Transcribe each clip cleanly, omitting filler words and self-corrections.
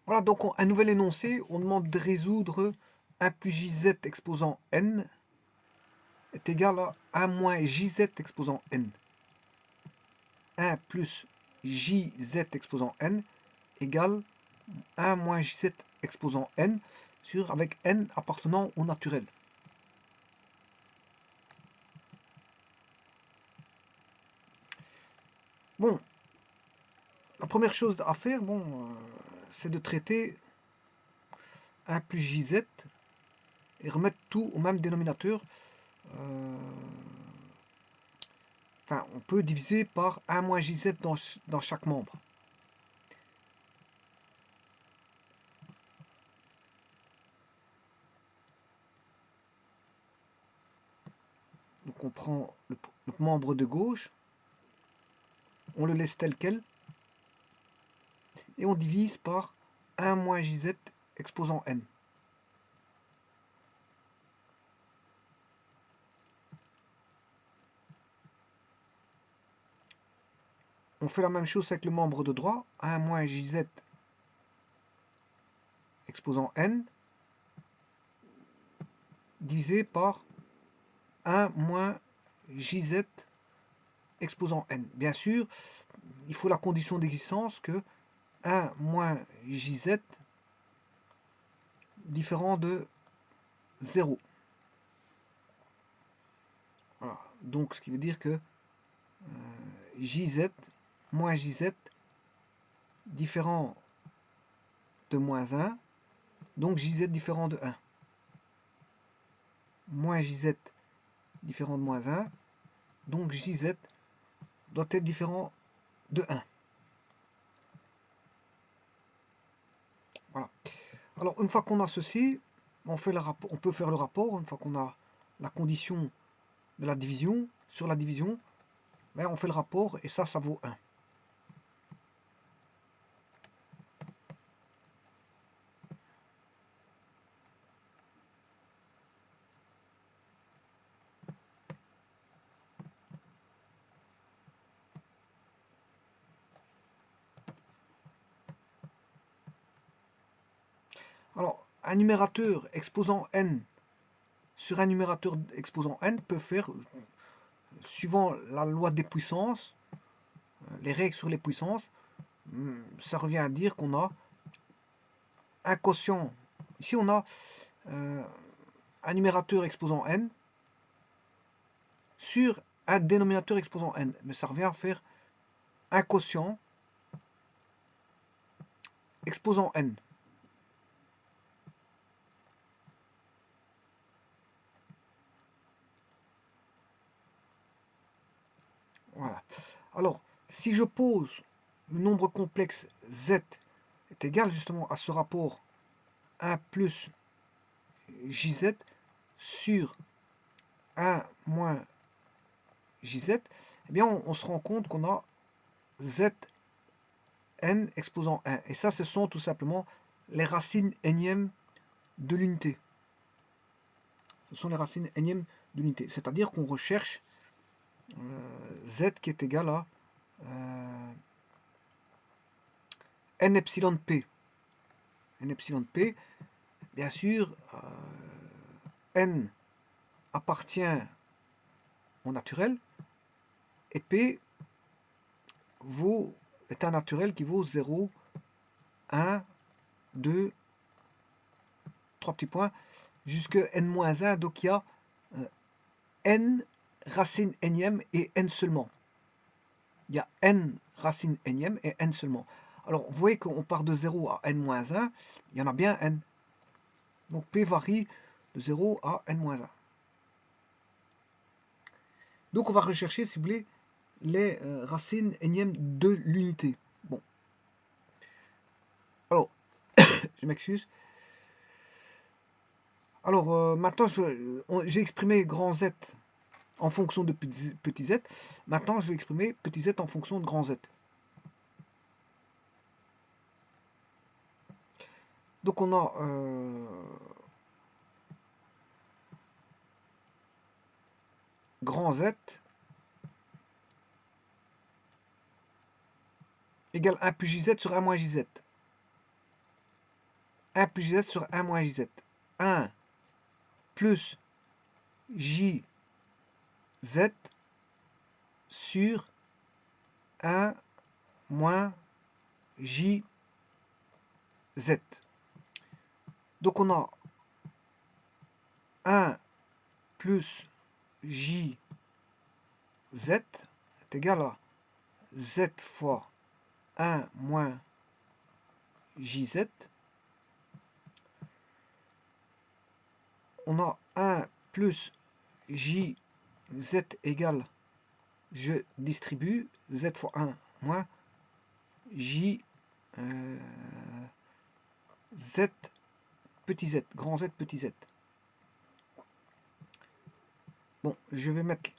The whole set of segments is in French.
Voilà, donc un nouvel énoncé, on demande de résoudre 1 plus jz exposant n est égal à 1 moins jz exposant n. 1 plus jz exposant n égale 1 moins jz exposant n avec n appartenant au naturel. Bon, la première chose à faire, c'est de traiter 1 plus jz et remettre tout au même dénominateur. Enfin, on peut diviser par 1 moins jz dans chaque membre. Donc on prend le membre de gauche, on le laisse tel quel, et on divise par 1 moins jz exposant n. On fait la même chose avec le membre de droite, 1 moins jz exposant n, divisé par 1 moins jz exposant n. Bien sûr, il faut la condition d'existence que 1 moins jz différent de 0. Voilà. Donc, ce qui veut dire que jz moins jz différent de moins 1, donc jz différent de 1. Moins jz différent de moins 1, donc jz doit être différent de 1. Voilà. Alors, une fois qu'on a ceci, on peut faire le rapport. Une fois qu'on a la condition de la division, sur la division, on fait le rapport et ça vaut 1. Alors, un numérateur exposant n sur un numérateur exposant n peut faire, suivant la loi des puissances, les règles sur les puissances, ça revient à dire qu'on a un quotient. Ici, on a un numérateur exposant n sur un dénominateur exposant n. Mais ça revient à faire un quotient exposant n. Voilà. Alors, si je pose le nombre complexe z est égal justement à ce rapport 1 plus jz sur 1 moins jz, eh bien on se rend compte qu'on a z n exposant 1. Et ça, ce sont tout simplement les racines énièmes de l'unité. Ce sont les racines énièmes de l'unité. C'est-à-dire qu'on recherche z qui est égal à n epsilon p. N epsilon p, bien sûr, n appartient au naturel et p est un naturel qui vaut 0, 1, 2, 3 petits points, jusqu'à n-1, donc il y a n racines énièmes et n seulement. Il y a n racines énièmes et n seulement. Alors, vous voyez qu'on part de 0 à n-1, il y en a bien n. Donc, p varie de 0 à n-1. Donc, on va rechercher, si vous voulez, les racines énièmes de l'unité. Bon. Alors, je m'excuse. Alors, maintenant, j'ai exprimé grand Z en fonction de petit z. Maintenant, je vais exprimer petit z en fonction de grand Z. Donc, on a grand Z égale 1 plus jz sur 1 moins jz. 1 plus jz sur 1 moins jz. 1 plus jz sur 1 moins jz. Donc on a 1 plus jz est égal à z fois 1 moins jz. On a 1 plus jz égale, je distribue, z fois 1 moins j z petit z, grand Z petit z. Bon, je vais mettre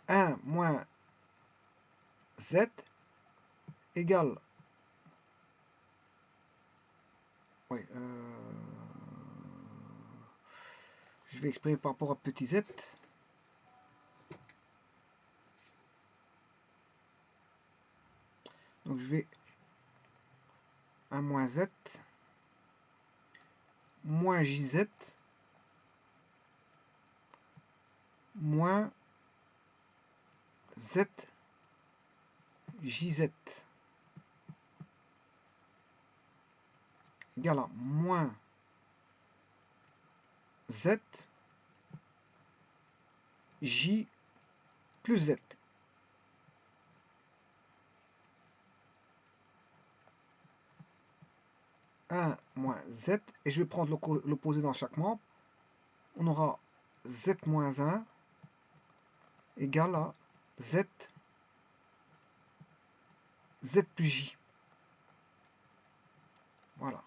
1 moins z égale, ouais, je vais exprimer par rapport à petit z. Donc je vais 1 moins z moins jz moins z jz égale à moins z j plus z. Moins z, et je vais prendre l'opposé dans chaque membre. On aura z moins 1 égale à z plus j. Voilà.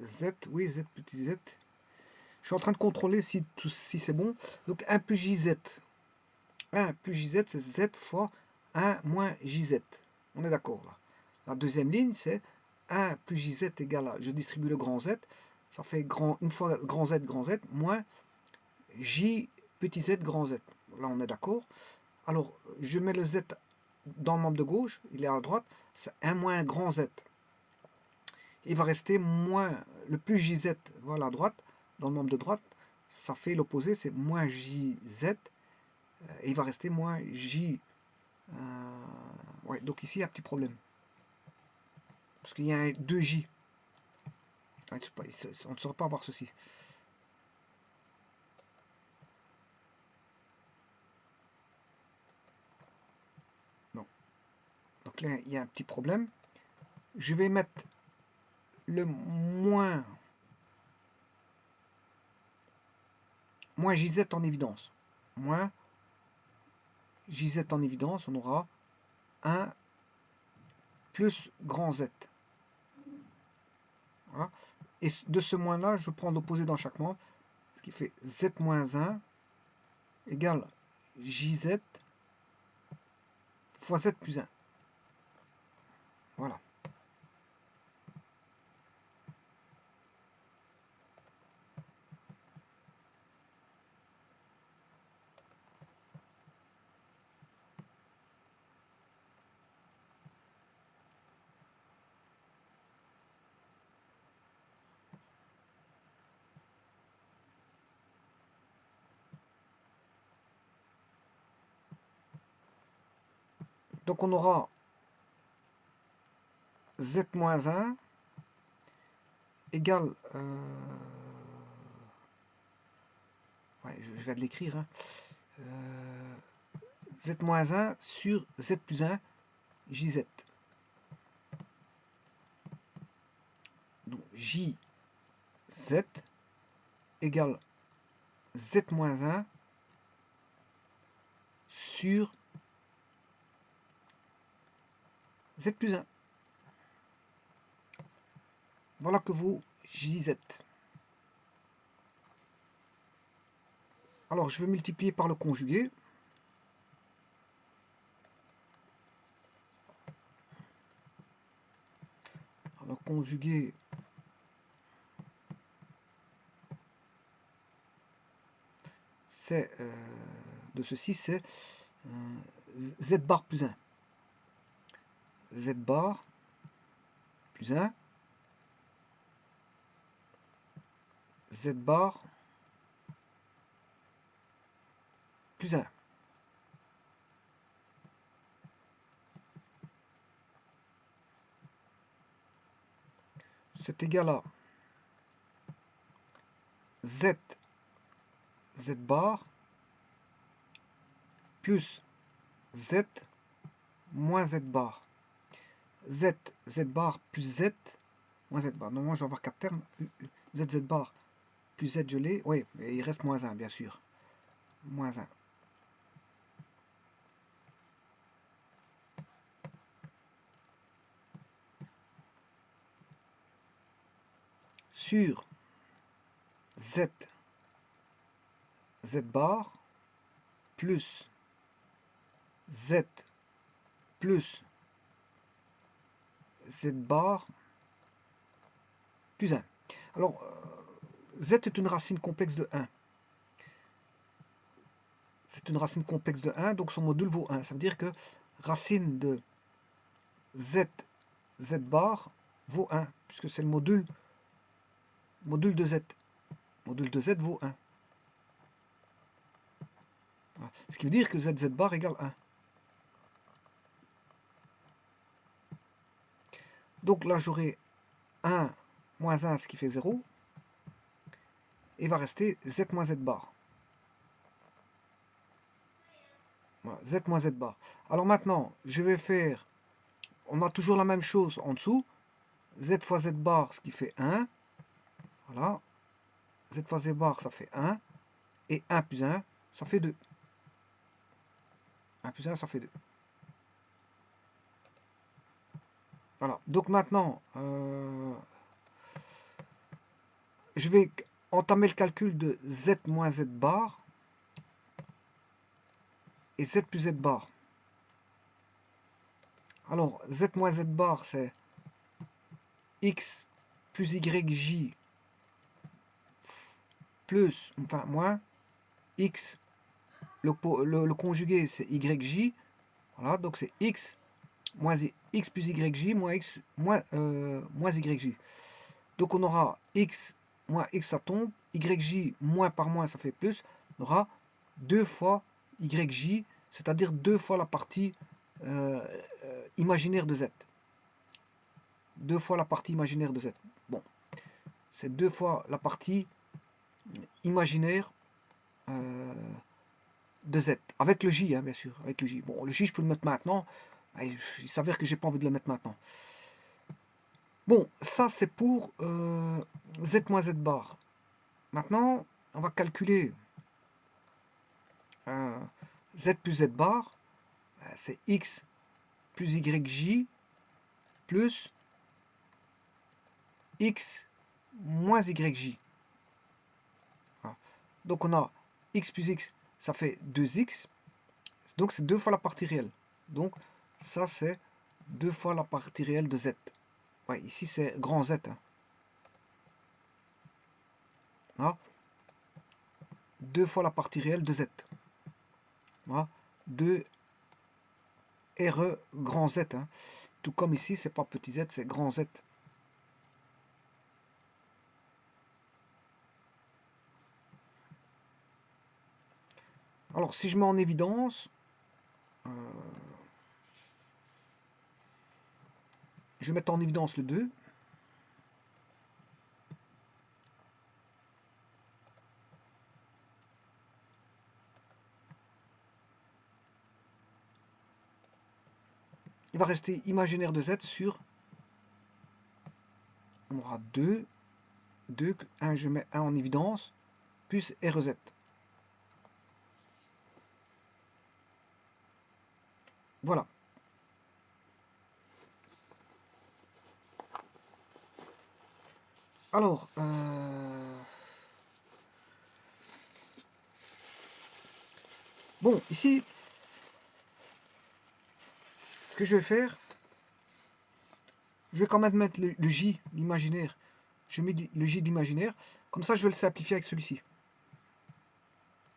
Z, oui, Z petit z. Je suis en train de contrôler si c'est bon. Donc 1 plus jz. 1 plus jz, c'est z fois 1 moins jz. On est d'accord là. La deuxième ligne, c'est 1 plus jz égale à, je distribue le grand z, ça fait une fois grand z moins j petit z grand z. Là, on est d'accord. Alors, je mets le z dans le membre de gauche, il est à droite, c'est 1 moins grand z. Il va rester moins, le plus jz, voilà à droite, dans le membre de droite, ça fait l'opposé, c'est moins jz, et il va rester moins j. Ouais, donc ici, il y a un petit problème. Parce qu'il y a un 2j. On ne saurait pas avoir ceci. Non. Donc là, il y a un petit problème. Je vais mettre le moins jz en évidence. Moins jz en évidence, on aura 1 plus grand z. Voilà. Et de ce moins là, je prends l'opposé dans chaque membre, ce qui fait z moins 1 égale jz fois z plus 1. Voilà. Donc on aura z moins 1 égale... ouais, je vais de l'écrire. Hein. Z moins 1 sur z plus 1 jz. Donc JZ égale Z moins 1 sur Z plus 1. Voilà que vaut JZ. Alors, je vais multiplier par le conjugué. Alors, conjugué c'est de ceci, c'est Z bar plus 1. Z bar plus 1. Z bar plus 1. C'est égal à Z bar plus Z moins Z bar. Z bar plus Z moins Z bar. Normalement, je vais avoir 4 termes. Z bar plus Z, je l'ai. Oui, et il reste moins 1, bien sûr. Moins 1. Sur Z bar plus Z plus Z bar plus 1. Alors, Z est une racine complexe de 1. C'est une racine complexe de 1, donc son module vaut 1. Ça veut dire que racine de Z bar vaut 1, puisque c'est le module de Z. Module de Z vaut 1. Voilà. Ce qui veut dire que Z bar égale 1. Donc là, j'aurai 1 moins 1, ce qui fait 0. Et il va rester Z moins Z bar. Voilà, Z moins Z bar. Alors maintenant, je vais faire... On a toujours la même chose en dessous. Z fois Z bar, ce qui fait 1. Voilà. Z fois Z bar, ça fait 1. Et 1 plus 1, ça fait 2. 1 plus 1, ça fait 2. Voilà. Donc maintenant, je vais entamer le calcul de Z moins Z bar et Z plus Z bar. Alors, Z moins Z bar, c'est X plus YJ plus, enfin, moins X. Le conjugué, c'est YJ. Voilà, donc c'est X moins X plus YJ moins X moins YJ. Donc on aura X moins X, ça tombe. YJ moins par moins, ça fait plus. On aura 2 fois YJ, c'est-à-dire 2 fois la partie imaginaire de Z. 2 fois la partie imaginaire de Z. Bon, c'est 2 fois la partie imaginaire de Z. Avec le J, hein, bien sûr. Avec le J. Bon, le J, je peux le mettre maintenant. Il s'avère que j'ai pas envie de le mettre maintenant. Bon, ça c'est pour Z moins Z bar. Maintenant, on va calculer Z plus Z bar. C'est X plus YJ plus X moins YJ. Voilà. Donc on a X plus X, ça fait 2X. Donc c'est 2 fois la partie réelle. Donc ça c'est 2 fois la partie réelle de Z. Ouais, ici c'est grand Z. Hein. Voilà. 2 fois la partie réelle de Z. Voilà. 2 RE grand Z. Hein. Tout comme ici, c'est pas petit z, c'est grand Z. Alors si je mets en évidence, je vais mettre en évidence le 2. Il va rester imaginaire de Z sur on aura 2, 1, je mets 1 en évidence, plus RZ. Voilà. Alors, bon, ici, ce que je vais faire, je vais quand même mettre le J, l'imaginaire. Je mets le J d'imaginaire. Comme ça, je vais le simplifier avec celui-ci.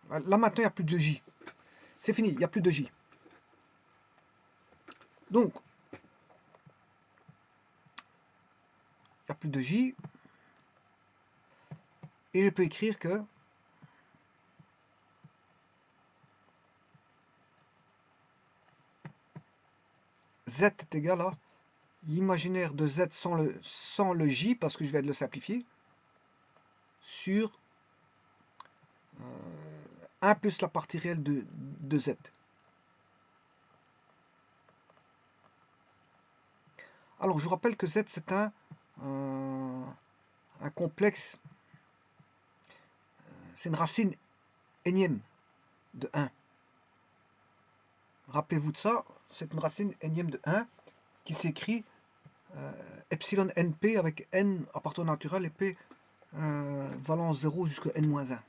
Là, maintenant, il n'y a plus de J. C'est fini, il n'y a plus de J. Donc, il n'y a plus de J. Et je peux écrire que Z est égal à l'imaginaire de Z sans le J, parce que je vais le simplifier, sur 1 plus la partie réelle de Z. Alors, je vous rappelle que Z, c'est un complexe, c'est une racine énième de 1. Rappelez-vous de ça, c'est une racine énième de 1 qui s'écrit epsilon np avec n à partir naturel et p valant 0 jusqu'à n-1.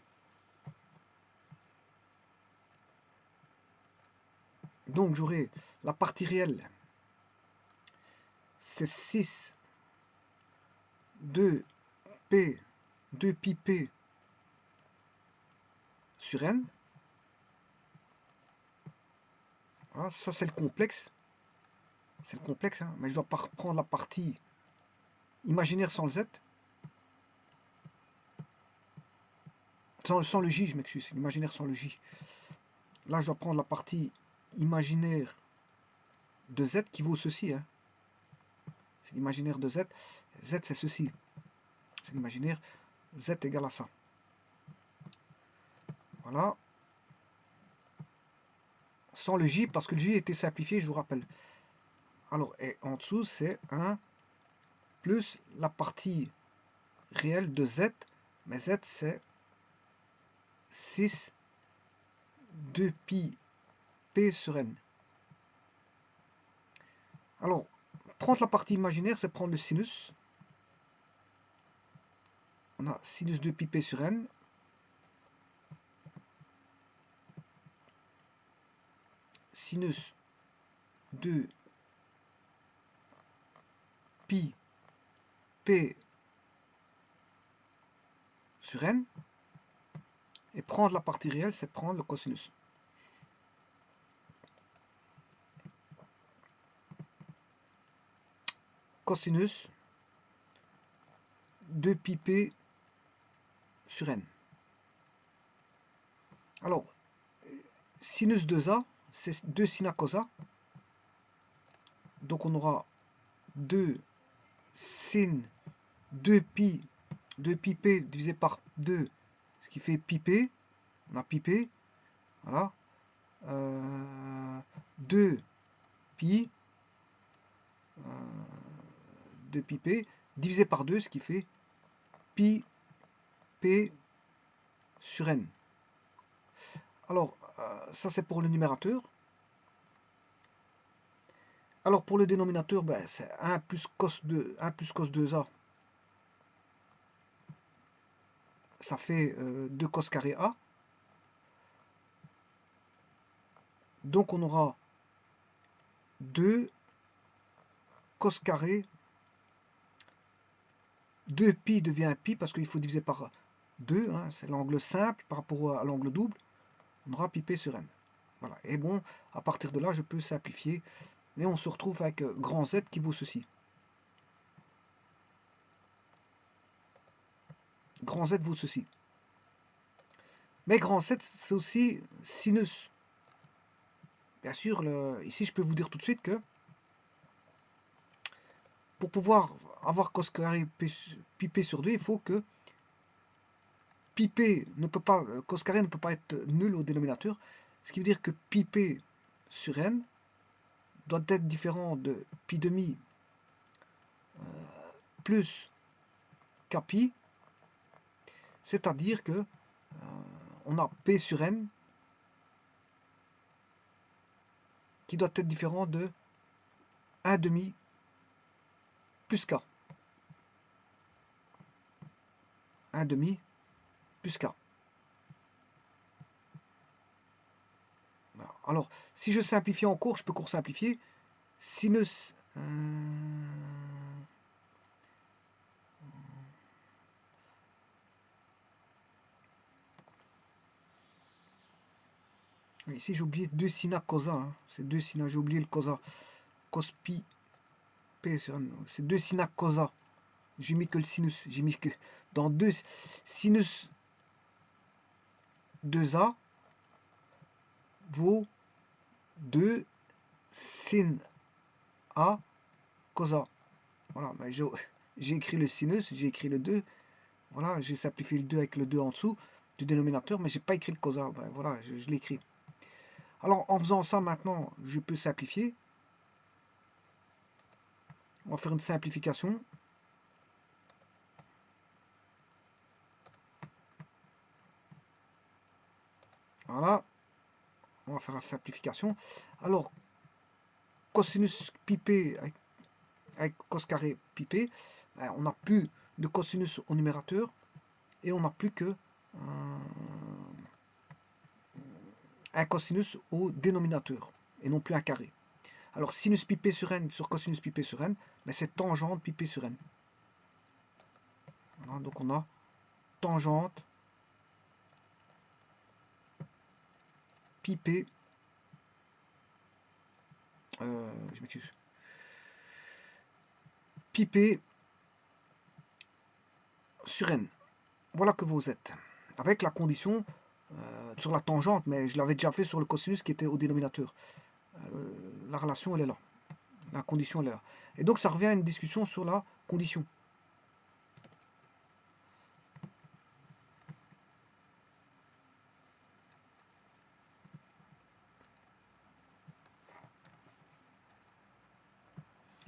Donc j'aurai la partie réelle, c'est 6 2p 2πp sur n. Voilà, ça c'est le complexe. C'est le complexe, hein, mais je dois prendre la partie imaginaire sans le z. Sans le j, je m'excuse, l'imaginaire sans le j. Là, je dois prendre la partie imaginaire de z qui vaut ceci. Hein. C'est l'imaginaire de z. Z, c'est ceci. C'est l'imaginaire. Z égale à ça. Voilà. Sans le j, parce que le j était simplifié, je vous rappelle. Alors, et en dessous, c'est 1 plus la partie réelle de z. Mais z, c'est 6 2π p sur n. Alors, prendre la partie imaginaire, c'est prendre le sinus. On a sinus de pi p sur n. Sinus de pi p sur n. Et prendre la partie réelle, c'est prendre le cosinus. Cosinus de pi p sur n. Alors, sinus de ça, c'est 2 sin à cos. Donc on aura 2 sin 2pi p divisé par 2, ce qui fait pi p. On a pi p. Voilà. 2 pi 2 pi p divisé par 2, ce qui fait pi p sur n. Alors, ça c'est pour le numérateur. Alors pour le dénominateur, ben, c'est 1 plus cos 2a. Ça fait 2 cos carré a. Donc on aura 2 cos carré. 2 pi devient pi parce qu'il faut diviser par 2. Hein, c'est l'angle simple par rapport à l'angle double. On aura pi p sur n. Voilà. Et bon, à partir de là, je peux simplifier. Et on se retrouve avec grand Z qui vaut ceci. Grand Z vaut ceci. Mais grand Z, c'est aussi sinus. Bien sûr, ici, je peux vous dire tout de suite que pour pouvoir avoir cos carré pi p sur 2, il faut que pi p ne peut pas, cos carré ne peut pas être nul au dénominateur. Ce qui veut dire que pi p sur n doit être différent de pi demi plus Kpi, c'est-à-dire que on a P sur N qui doit être différent de 1 demi plus K. 1 demi plus K. Voilà. Alors, si je simplifie en cours, je peux court simplifier. Sinus... Ici, j'ai oublié 2 sina cosa. Hein. C'est 2 sina, j'ai oublié le cosa. Cos pi p sur n. C'est 2 sina cosa. J'ai mis que le sinus. J'ai mis que dans 2 sinus 2a vaut 2 sin a cosa. Voilà, j'ai écrit le sinus, j'ai écrit le 2. Voilà, j'ai simplifié le 2 avec le 2 en dessous du dénominateur, mais j'ai pas écrit le cosa. Ben, voilà, je l'écris. Alors, en faisant ça maintenant, je peux simplifier. On va faire une simplification. Voilà. On va faire la simplification. Alors, cosinus pi p avec cos carré pi p, ben, on n'a plus de cosinus au numérateur et on n'a plus que un cosinus au dénominateur et non plus un carré. Alors, sinus pi p sur n sur cosinus pi p sur n, ben, c'est tangente pi p sur n. Voilà, donc on a tangente pi p, je m'excuse, pi p sur n. Voilà que vous êtes. Avec la condition sur la tangente, mais je l'avais déjà fait sur le cosinus qui était au dénominateur. La relation, elle est là. La condition, elle est là. Et donc, ça revient à une discussion sur la condition.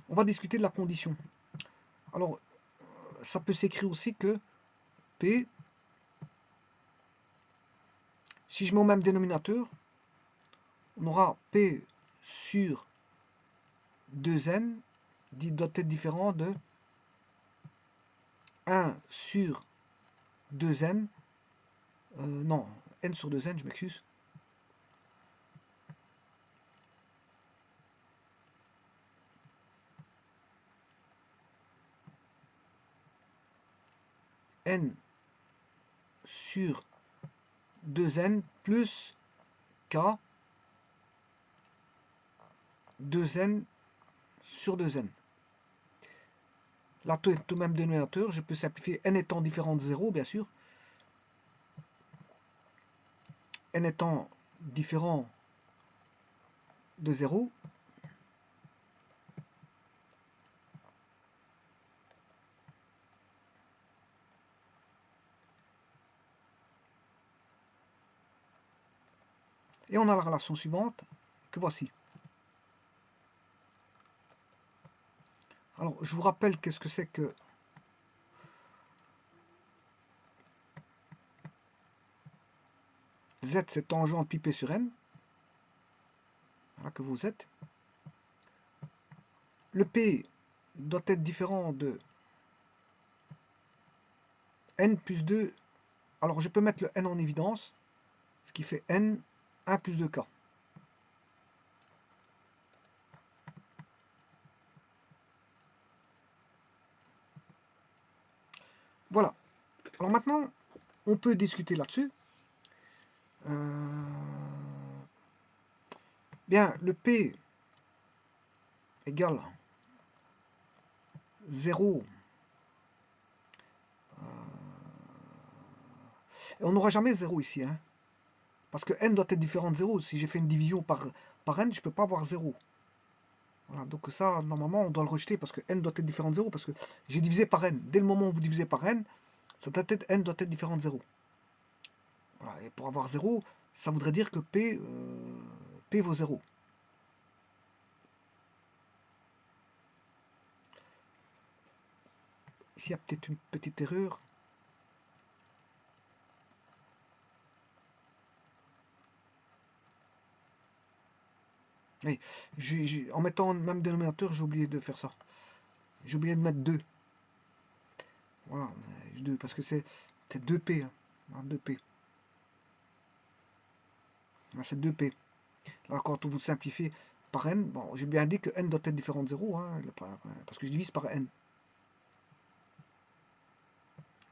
On va discuter de la condition. Alors, ça peut s'écrire aussi que P, si je mets au même dénominateur, on aura P sur 2n doit être différent de 1 sur 2n, non, n sur 2n, je m'excuse. N sur 2n plus K 2n sur 2n. Là, tout est au même dénominateur. Je peux simplifier n étant différent de 0, bien sûr. N étant différent de 0. Et on a la relation suivante, que voici. Alors, je vous rappelle qu'est-ce que c'est que Z, c'est tangente pi p sur n. Voilà que vous êtes. Le P doit être différent de n plus 2. Alors, je peux mettre le n en évidence, ce qui fait n 1 plus 2k. Voilà. Alors maintenant, on peut discuter là-dessus. Bien, le P égale 0. Et on n'aura jamais 0 ici. Hein, parce que n doit être différent de 0. Si j'ai fait une division par n, je ne peux pas avoir 0. Voilà, donc ça, normalement, on doit le rejeter parce que n doit être différent de 0. Parce que j'ai divisé par n. Dès le moment où vous divisez par n, n doit être différent de 0. Voilà, et pour avoir 0, ça voudrait dire que P vaut 0. Ici, il y a peut-être une petite erreur. Oui, en mettant le même dénominateur, j'ai oublié de faire ça. J'ai oublié de mettre 2. Voilà, 2, parce que c'est 2p. Hein, 2p. C'est 2p. Alors, quand vous simplifiez par n, bon, j'ai bien dit que n doit être différent de 0, hein, parce que je divise par n.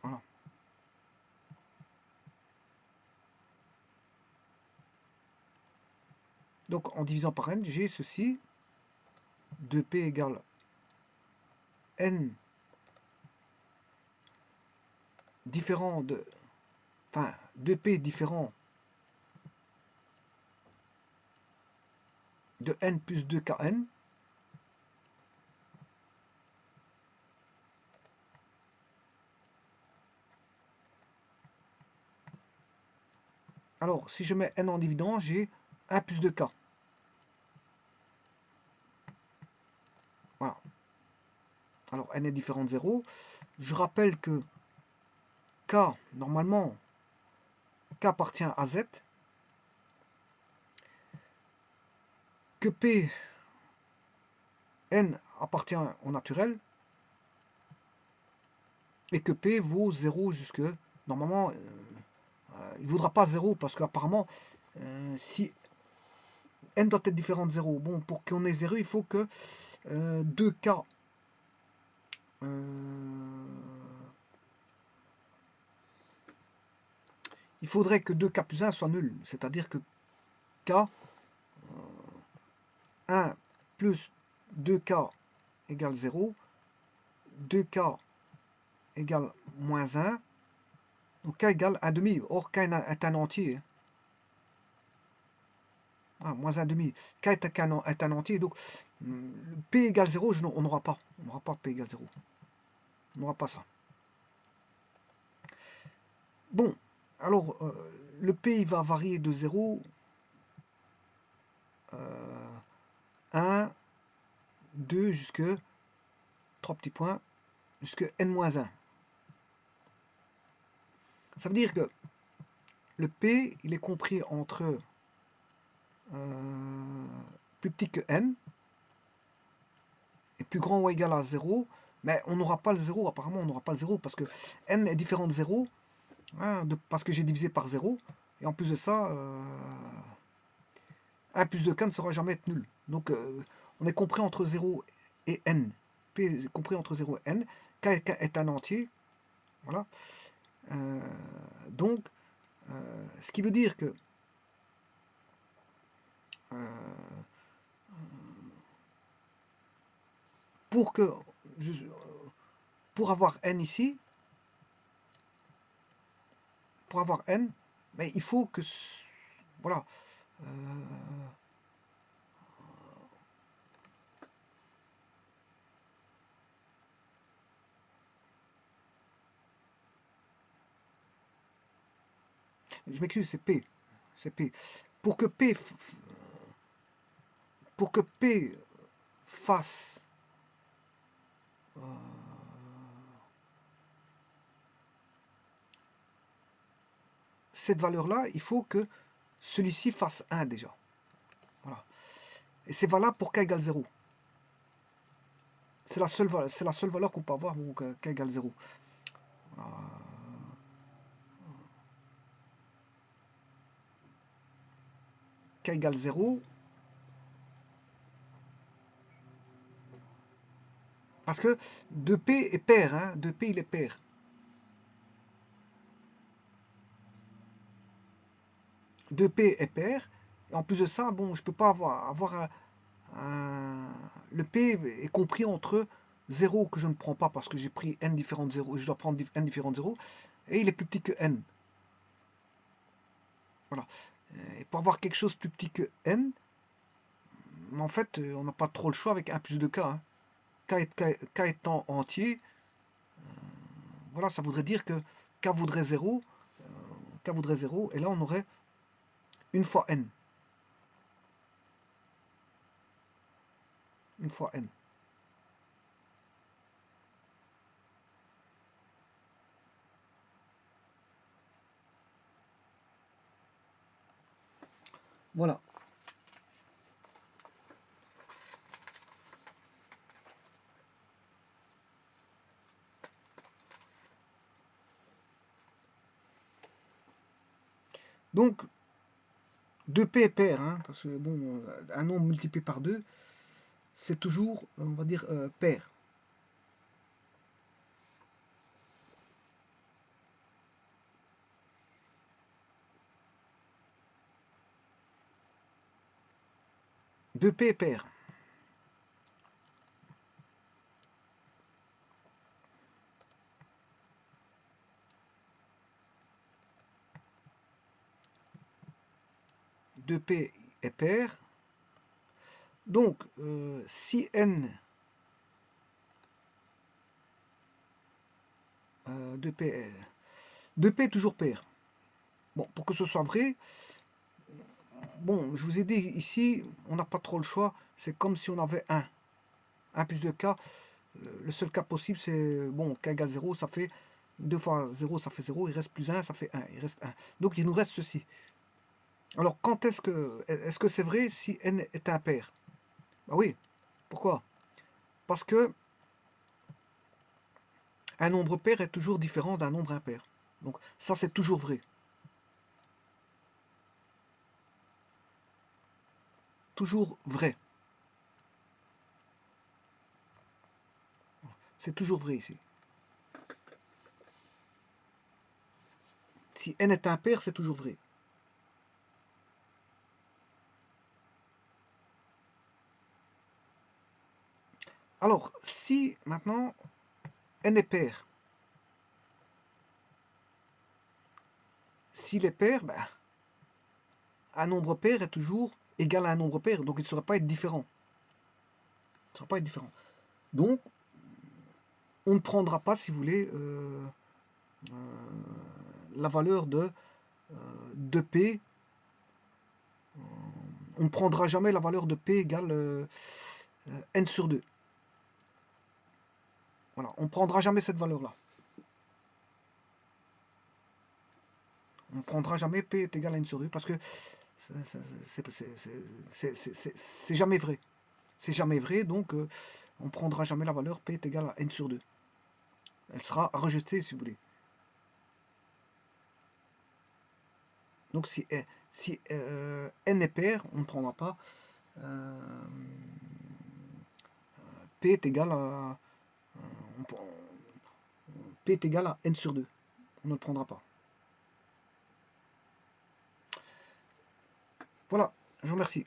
Voilà. Donc, en divisant par n, j'ai ceci. 2p égale n différent de... Enfin, 2p différent de n plus 2kn. Alors, si je mets n en dividende, j'ai 1 plus 2k. Voilà. Alors, n est différent de 0. Je rappelle que k, normalement, k appartient à z. Que p, n appartient au naturel. Et que p vaut 0 jusque... Normalement, il ne vaudra pas 0 parce qu'apparemment, si n doit être différent de 0, bon, pour qu'on ait 0, il faut que 2k... il faudrait que 2k plus 1 soit nul. C'est-à-dire que k, 1 plus 2k égale 0, 2k égale moins 1, donc k égale 1 demi. Or, k est un entier. Ah, moins 1 demi. K est un entier, donc p égale 0, on n'aura pas. On n'aura pas p égale 0. On n'aura pas ça. Bon, alors, le p il va varier de 0, 1, 2, jusque 3 petits points, jusque n-1. Ça veut dire que le p, il est compris entre plus petit que n, et plus grand ou égal à 0, mais on n'aura pas le 0, apparemment on n'aura pas le 0, parce que n est différent de 0, hein, parce que j'ai divisé par 0, et en plus de ça, 1 plus 2k ne sera jamais être nul. Donc on est compris entre 0 et n. P est compris entre 0 et n, k est un entier, voilà. Donc, ce qui veut dire que pour que pour avoir n ici, pour avoir n, mais il faut que voilà. Je m'excuse, c'est P. C'est P. Pour que P pour que P fasse cette valeur-là, il faut que celui-ci fasse 1 déjà. Voilà. Et c'est valable pour k égale 0. C'est la seule valeur qu'on peut avoir pour k égale 0. K égale 0. Parce que 2P est pair. Hein, 2P il est pair. 2P est pair. Et en plus de ça, bon, je peux pas avoir le P est compris entre 0 que je ne prends pas parce que j'ai pris n différent de 0 et je dois prendre n différent de 0 et il est plus petit que n. Voilà. Et pour avoir quelque chose plus petit que n, en fait, on n'a pas trop le choix avec 1 plus 2k. Hein. K étant entier, voilà, ça voudrait dire que k voudrait 0, et là on aurait une fois n. Une fois n. Voilà. Donc, 2p est pair, hein, parce que bon, un nombre multiplié par 2, c'est toujours, on va dire, pair. Deux p est pair. Deux p est pair. Donc, si n 2p est, 2p est toujours pair. Bon, pour que ce soit vrai, bon, je vous ai dit ici, on n'a pas trop le choix. C'est comme si on avait 1. 1 plus 2k. Le seul cas possible, c'est, bon, k égale 0, ça fait 2 fois 0, ça fait 0. Il reste plus 1, ça fait 1. Il reste 1. Donc, il nous reste ceci. Alors, quand est-ce que c'est vrai si n est impair? Bah oui. Pourquoi? Parce que un nombre pair est toujours différent d'un nombre impair. Donc, ça, c'est toujours vrai. Toujours vrai. C'est toujours vrai ici. Si n est impair, c'est toujours vrai. Alors, si maintenant n est pair, s'il est pair, ben, un nombre pair est toujours égal à un nombre pair, donc il ne saurait pas être différent. Il ne saurait pas être différent. Donc, on ne prendra pas, si vous voulez, la valeur de 2p. On ne prendra jamais la valeur de p égale n sur 2. Voilà, on ne prendra jamais cette valeur-là. On ne prendra jamais p est égal à n sur 2 parce que c'est jamais vrai. C'est jamais vrai, donc on ne prendra jamais la valeur p est égal à n sur 2. Elle sera rejetée si vous voulez. Donc si n est pair, on ne prendra pas p est égal à p est égal à n sur 2. On ne le prendra pas. Voilà, je vous remercie.